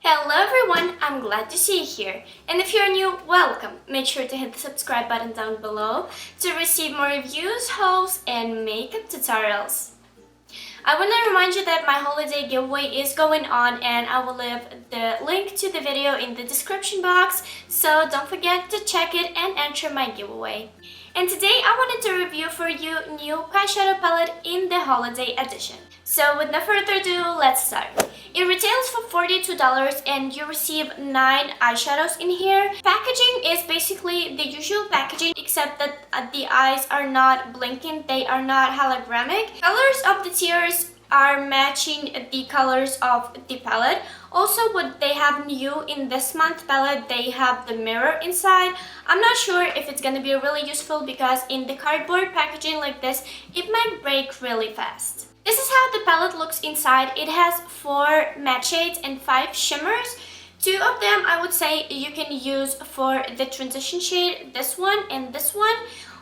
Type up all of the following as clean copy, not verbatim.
Hello everyone, I'm glad to see you here. And if you're new, welcome. Make sure to hit the subscribe button down below to receive more reviews, hauls, and makeup tutorials. I want to remind you that my holiday giveaway is going on and I will leave the link to the video in the description box, so don't forget to check it and enter my giveaway. And today I wanted to review for you new Kyshadow Palette in the holiday edition. So with no further ado, let's start. It retails for $42 and you receive 9 eyeshadows in here. Packaging is basically the usual packaging except that the eyes are not blinking, they are not hologramic. Colors of the tiers are matching the colors of the palette. Also, what they have new in this month palette, they have the mirror inside. I'm not sure if it's gonna be really useful because in the cardboard packaging like this, it might break really fast. This is how the palette looks inside. It has 4 matte shades and 5 shimmers. 2 of them I would say you can use for the transition shade, this one and this one.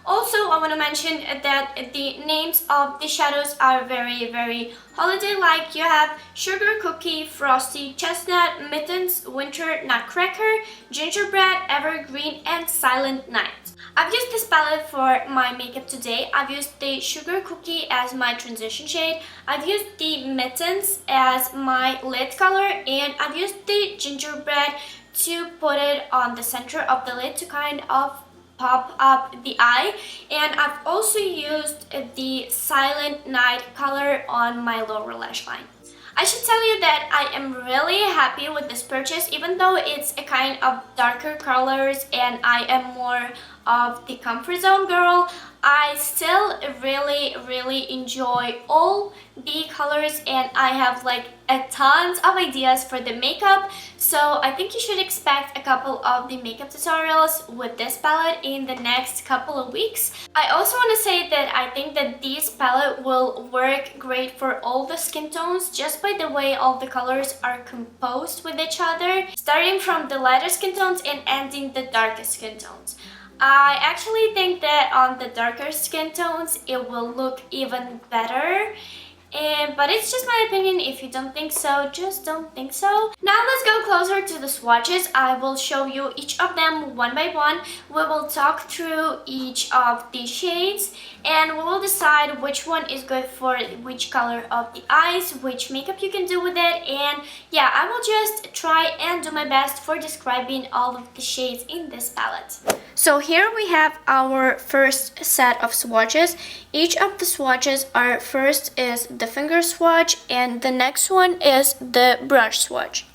Also, I want to mention that the names of the shadows are very holiday-like. You have Sugar Cookie, Frosty, Chestnut, Mittens, Winter, Nutcracker, Gingerbread, Evergreen, and Silent Night. I've used this palette for my makeup today. I've used the Sugar Cookie as my transition shade. I've used the Mittens as my lid color, and I've used the Gingerbread to put it on the center of the lid to kind of pop up the eye, and I've also used the Silent Night color on my lower lash line. I should tell you that I am really happy with this purchase, even though it's a kind of darker colors and I am more of the comfort zone girl. I still really enjoy all the colors and I have like a tons of ideas for the makeup, so I think you should expect a couple of the makeup tutorials with this palette in the next couple of weeks. I also want to say that I think that this palette will work great for all the skin tones just by the way all the colors are composed with each other, starting from the lighter skin tones and ending the darkest skin tones. I actually think that on the darker skin tones it will look even better, but it's just my opinion. If you don't think so, just don't think so. Now let's go closer to the swatches. I will show you each of them one by one. We will talk through each of the shades and we will decide which one is good for which color of the eyes, which makeup you can do with it, and yeah, I will just try and do my best for describing all of the shades in this palette. So here we have our first set of swatches. Each of the swatches are, first is the finger swatch and the next one is the brush swatch.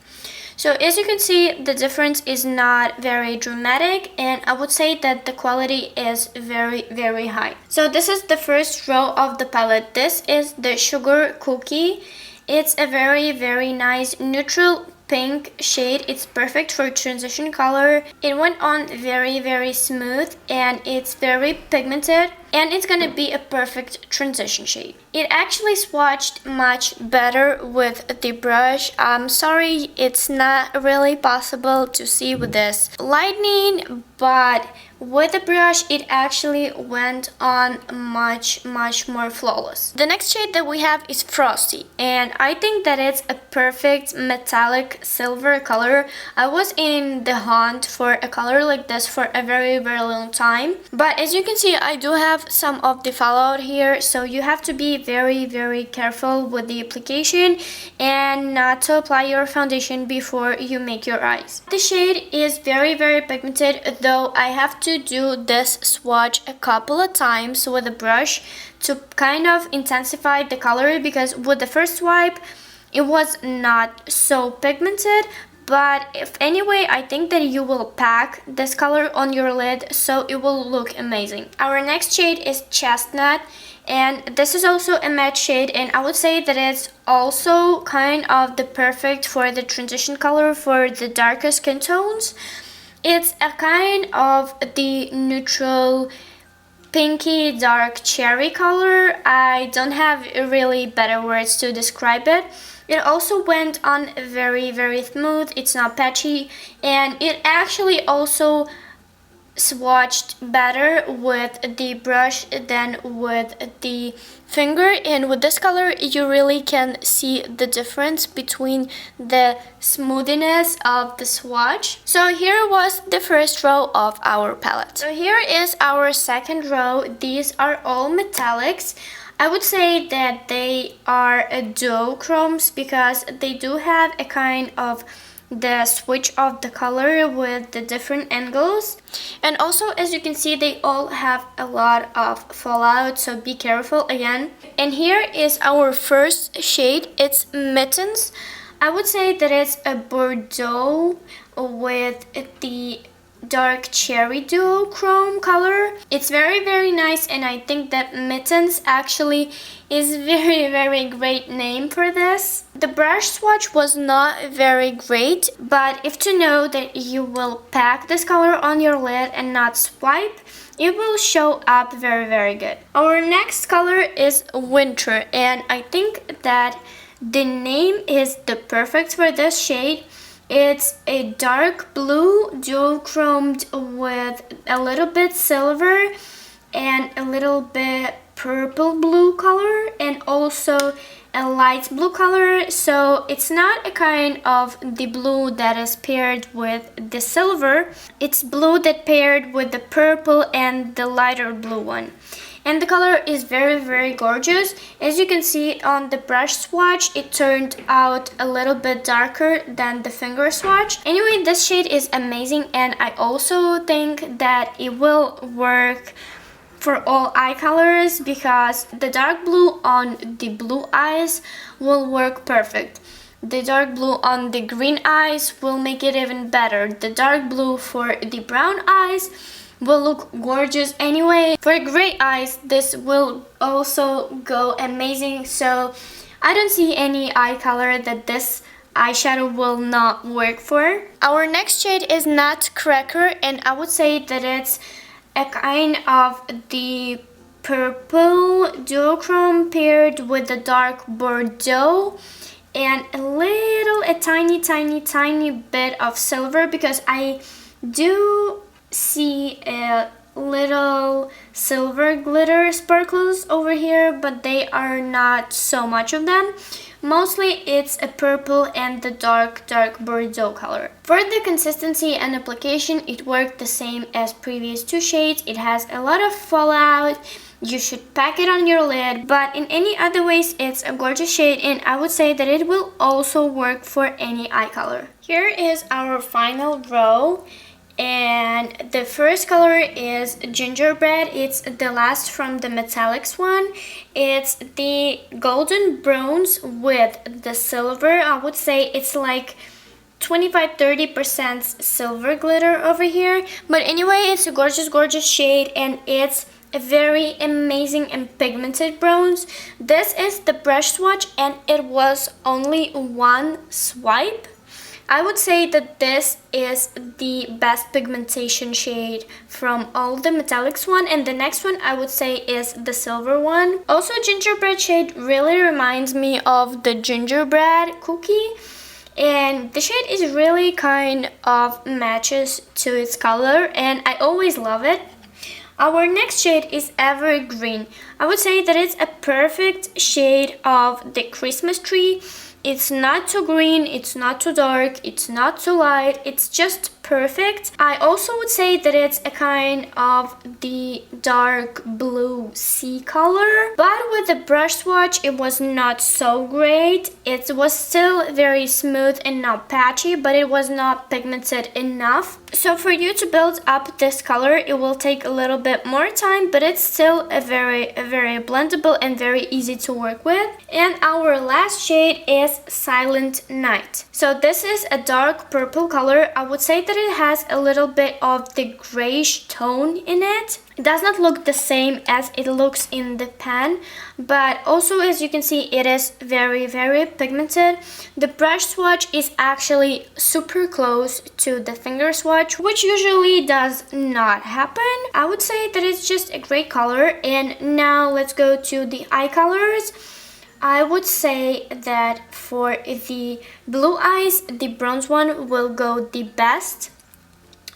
So as you can see, the difference is not very dramatic and I would say that the quality is very high. So this is the first row of the palette. This is the Sugar Cookie. It's a very nice neutral pink shade. It's perfect for transition color. It went on very smooth and it's very pigmented and it's gonna be a perfect transition shade. It actually swatched much better with the brush. I'm sorry, it's not really possible to see with this lighting, but with the brush it actually went on much more flawless. The next shade that we have is Frosty and I think that it's a perfect metallic silver color. I was in the hunt for a color like this for a very long time, but as you can see I do have some of the fallout here, so you have to be very careful with the application and not to apply your foundation before you make your eyes. The shade is very pigmented, though I have to do this swatch a couple of times with a brush to kind of intensify the color, because with the first swipe it was not so pigmented. But if anyway, I think that you will pack this color on your lid so it will look amazing. Our next shade is Chestnut and this is also a matte shade and I would say that it's also kind of the perfect for the transition color for the darker skin tones. It's a kind of the neutral pinky dark cherry color. I don't have really better words to describe it. It also went on very smooth, it's not patchy, and it actually also swatched better with the brush than with the finger, and with this color you really can see the difference between the smoothness of the swatch. So here was the first row of our palette. So here is our second row. These are all metallics. I would say that they are duochromes because they do have a kind of the switch of the color with the different angles, and also as you can see they all have a lot of fallout, so be careful again. And here is our first shade. It's Mittens. I would say that it's a Bordeaux with the dark cherry duochrome color. It's very nice, and I think that Mittens actually is very great name for this. The brush swatch was not very great, but if to know that you will pack this color on your lid and not swipe, it will show up very good. Our next color is Winter, and I think that the name is the perfect for this shade. It's a dark blue duochromed with a little bit silver and a little bit purple blue color, and also a light blue color. So it's not a kind of the blue that is paired with the silver. It's blue that paired with the purple and the lighter blue one. And the color is very gorgeous. As you can see on the brush swatch, it turned out a little bit darker than the finger swatch. Anyway, this shade is amazing, and I also think that it will work for all eye colors because the dark blue on the blue eyes will work perfect. The dark blue on the green eyes will make it even better. The dark blue for the brown eyes will look gorgeous anyway. For gray eyes, this will also go amazing, so I don't see any eye color that this eyeshadow will not work for. Our next shade is Nutcracker, and I would say that it's a kind of the purple duochrome paired with the dark Bordeaux and a tiny bit of silver, because I do see a little silver glitter sparkles over here, but they are not so much of them. Mostly it's a purple and the dark Bordeaux color. For the consistency and application, it worked the same as previous two shades. It has a lot of fallout. You should pack it on your lid, but in any other ways it's a gorgeous shade, and I would say that it will also work for any eye color. Here is our final row. And the first color is Gingerbread. It's the last from the metallics one. It's the golden bronze with the silver. I would say it's like 25-30% silver glitter over here. But anyway, it's a gorgeous shade, and it's a very amazing and pigmented bronze. This is the brush swatch, and it was only one swipe. I would say that this is the best pigmentation shade from all the metallics one, and the next one I would say is the silver one. Also, Gingerbread shade really reminds me of the gingerbread cookie, and the shade is really kind of matches to its color, and I always love it. Our next shade is Evergreen. I would say that it's a perfect shade of the Christmas tree. It's not too green, it's not too dark, it's not too light, it's just perfect. I also would say that it's a kind of the dark blue sea color, but with the brush swatch it was not so great. It was still very smooth and not patchy, but it was not pigmented enough. So for you to build up this color, it will take a little bit more time, but it's still a very blendable and very easy to work with. And our last shade is Silent Night. So this is a dark purple color. I would say that it has a little bit of the grayish tone in it. It does not look the same as it looks in the pan, but also as you can see it is very pigmented. The brush swatch is actually super close to the finger swatch, which usually does not happen. I would say that it's just a great color. And now let's go to the eye colors. I would say that for the blue eyes, the bronze one will go the best.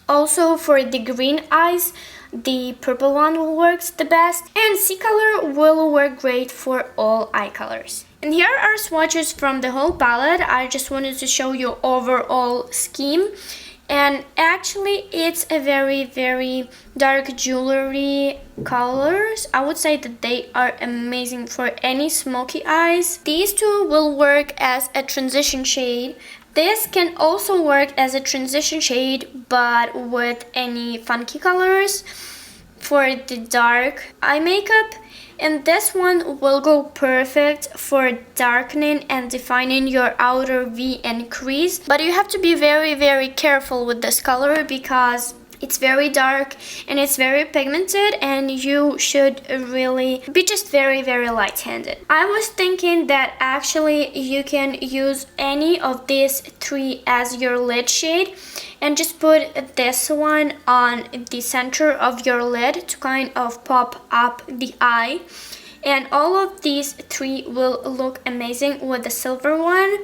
Also for the green eyes, the purple one will work the best, and sea color will work great for all eye colors. And here are swatches from the whole palette. I just wanted to show you overall scheme. And actually it's a very dark jewelry colors. I would say that they are amazing for any smoky eyes. These two will work as a transition shade. This can also work as a transition shade, but with any funky colors for the dark eye makeup. And this one will go perfect for darkening and defining your outer V and crease. But you have to be very careful with this color because it's very dark and it's very pigmented, and you should really be just very light-handed. I was thinking that actually you can use any of these three as your lid shade and just put this one on the center of your lid to kind of pop up the eye. And all of these three will look amazing with the silver one.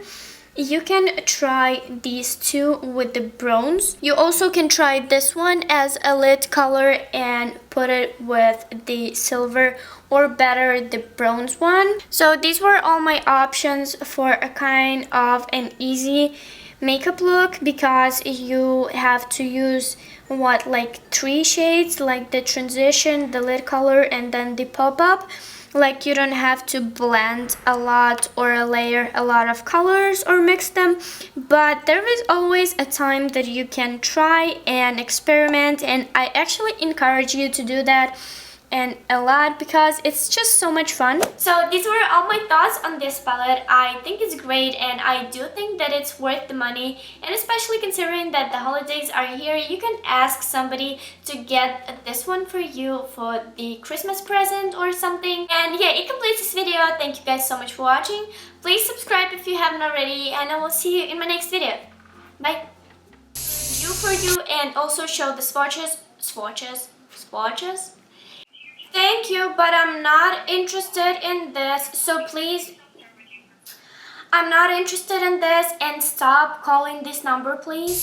You can try these two with the bronze. You also can try this one as a lid color and put it with the silver, or better the bronze one. So these were all my options for a kind of an easy makeup look, because you have to use like 3 shades, like the transition, the lid color, and then the pop-up. Like you don't have to blend a lot or layer a lot of colors or mix them, but there is always a time that you can try and experiment, and I actually encourage you to do that and a lot, because it's just so much fun. So these were all my thoughts on this palette. I think it's great, and I do think that it's worth the money, and especially considering that the holidays are here, you can ask somebody to get this one for you for the Christmas present or something. And yeah, it completes this video. Thank you guys so much for watching. Please subscribe if you haven't already, and I will see you in my next video. Bye. For you, and also show the swatches. Thank you, but I'm not interested in this, so please, I'm not interested in this, and stop calling this number, please.